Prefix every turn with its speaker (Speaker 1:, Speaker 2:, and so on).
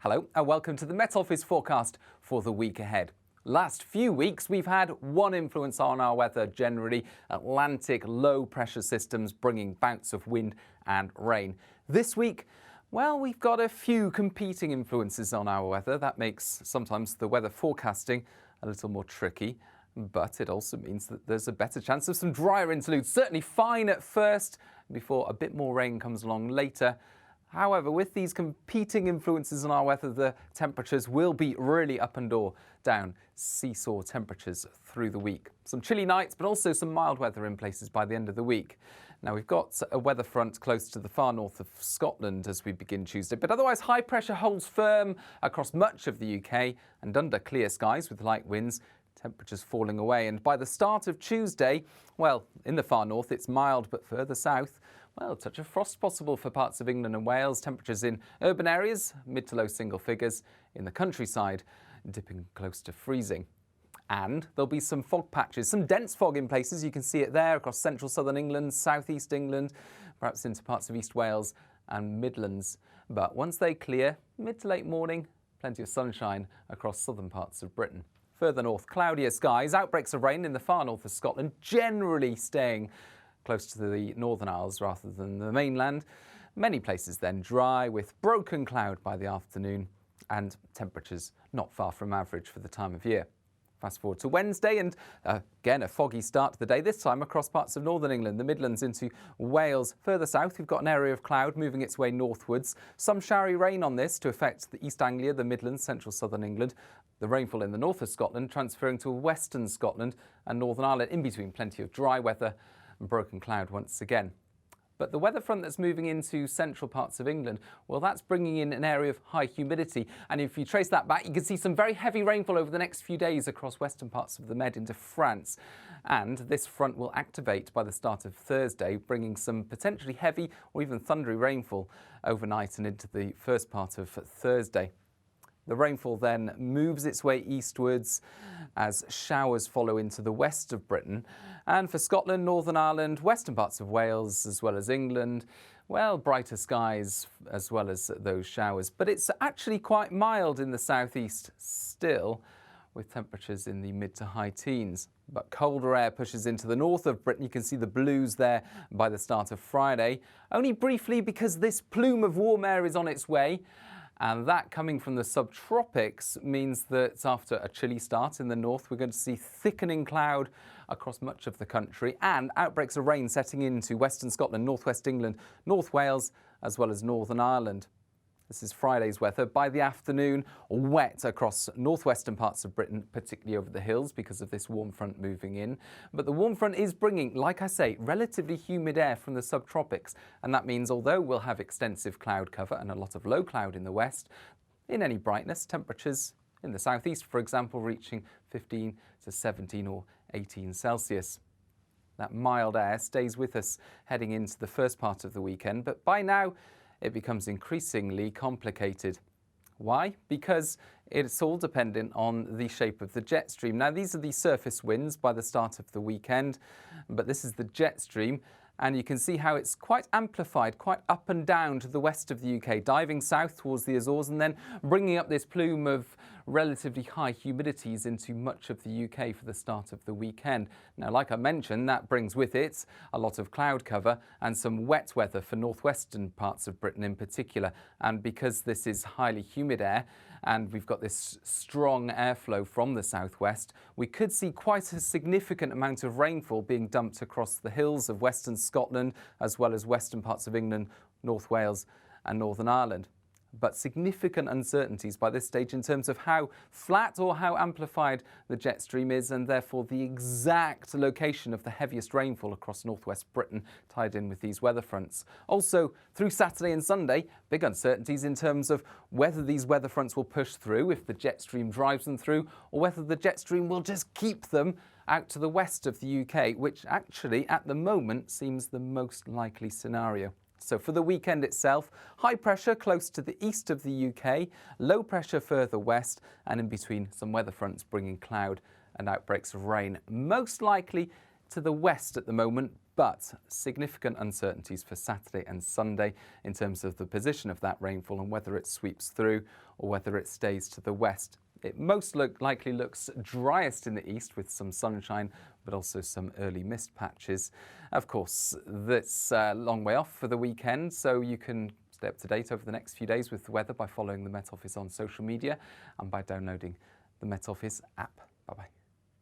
Speaker 1: Hello and welcome to the Met Office forecast for the week ahead. Last few weeks we've had one influence on our weather generally, Atlantic low pressure systems bringing bouts of wind and rain. This week, well, we've got a few competing influences on our weather. That makes sometimes the weather forecasting a little more tricky, but it also means that there's a better chance of some drier interludes. Certainly fine at first before a bit more rain comes along later. However, with these competing influences on our weather, the temperatures will be really up and or down, seesaw temperatures through the week. Some chilly nights, but also some mild weather in places by the end of the week. Now, we've got a weather front close to the far north of Scotland as we begin Tuesday, but otherwise high pressure holds firm across much of the UK and under clear skies with light winds, temperatures falling away. And by the start of Tuesday, well, in the far north it's mild, but further south, well, a touch of frost possible for parts of England and Wales. Temperatures in urban areas, mid to low single figures. In the countryside, dipping close to freezing. And there'll be some fog patches, some dense fog in places. You can see it there across central southern England, southeast England, perhaps into parts of East Wales and Midlands. But once they clear, mid to late morning, plenty of sunshine across southern parts of Britain. Further north, cloudier skies, outbreaks of rain in the far north of Scotland, generally staying close to the Northern Isles rather than the mainland. Many places then dry with broken cloud by the afternoon and temperatures not far from average for the time of year. Fast forward to Wednesday and again a foggy start to the day, this time across parts of northern England, the Midlands into Wales. Further south we've got an area of cloud moving its way northwards. Some showery rain on this to affect the East Anglia, the Midlands, central southern England. The rainfall in the north of Scotland transferring to western Scotland and Northern Ireland. In between, plenty of dry weather and broken cloud once again. But the weather front that's moving into central parts of England, well, that's bringing in an area of high humidity. And if you trace that back, you can see some very heavy rainfall over the next few days across western parts of the Med into France. And this front will activate by the start of Thursday, bringing some potentially heavy or even thundery rainfall overnight and into the first part of Thursday. The rainfall then moves its way eastwards as showers follow into the west of Britain. And for Scotland, Northern Ireland, western parts of Wales, as well as England, well, brighter skies as well as those showers. But it's actually quite mild in the southeast still, with temperatures in the mid to high teens. But colder air pushes into the north of Britain. You can see the blues there by the start of Friday, only briefly because this plume of warm air is on its way. And that coming from the subtropics means that after a chilly start in the north, we're going to see thickening cloud across much of the country and outbreaks of rain setting into western Scotland, northwest England, North Wales, as well as Northern Ireland. This is Friday's weather. By the afternoon, wet across northwestern parts of Britain, particularly over the hills because of this warm front moving in. But the warm front is bringing, like I say, relatively humid air from the subtropics. And that means although we'll have extensive cloud cover and a lot of low cloud in the west, in any brightness, temperatures in the southeast, for example, reaching 15 to 17 or 18 Celsius. That mild air stays with us heading into the first part of the weekend. But by now, it becomes increasingly complicated. Why? Because it's all dependent on the shape of the jet stream. Now, these are the surface winds by the start of the weekend, but this is the jet stream. And you can see how it's quite amplified, quite up and down to the west of the UK, diving south towards the Azores and then bringing up this plume of relatively high humidities into much of the UK for the start of the weekend. Now, like I mentioned, that brings with it a lot of cloud cover and some wet weather for northwestern parts of Britain in particular. And because this is highly humid air, and we've got this strong airflow from the southwest, we could see quite a significant amount of rainfall being dumped across the hills of western Scotland, as well as western parts of England, North Wales and Northern Ireland. But significant uncertainties by this stage in terms of how flat or how amplified the jet stream is, and therefore the exact location of the heaviest rainfall across northwest Britain tied in with these weather fronts. Also, through Saturday and Sunday, big uncertainties in terms of whether these weather fronts will push through if the jet stream drives them through, or whether the jet stream will just keep them out to the west of the UK, which actually at the moment seems the most likely scenario. So for the weekend itself, high pressure close to the east of the UK, low pressure further west, and in between some weather fronts bringing cloud and outbreaks of rain, most likely to the west at the moment, but significant uncertainties for Saturday and Sunday in terms of the position of that rainfall and whether it sweeps through or whether it stays to the west. It most likely looks driest in the east with some sunshine, but also some early mist patches. Of course, that's a long way off for the weekend, so you can stay up to date over the next few days with the weather by following the Met Office on social media and by downloading the Met Office app. Bye-bye.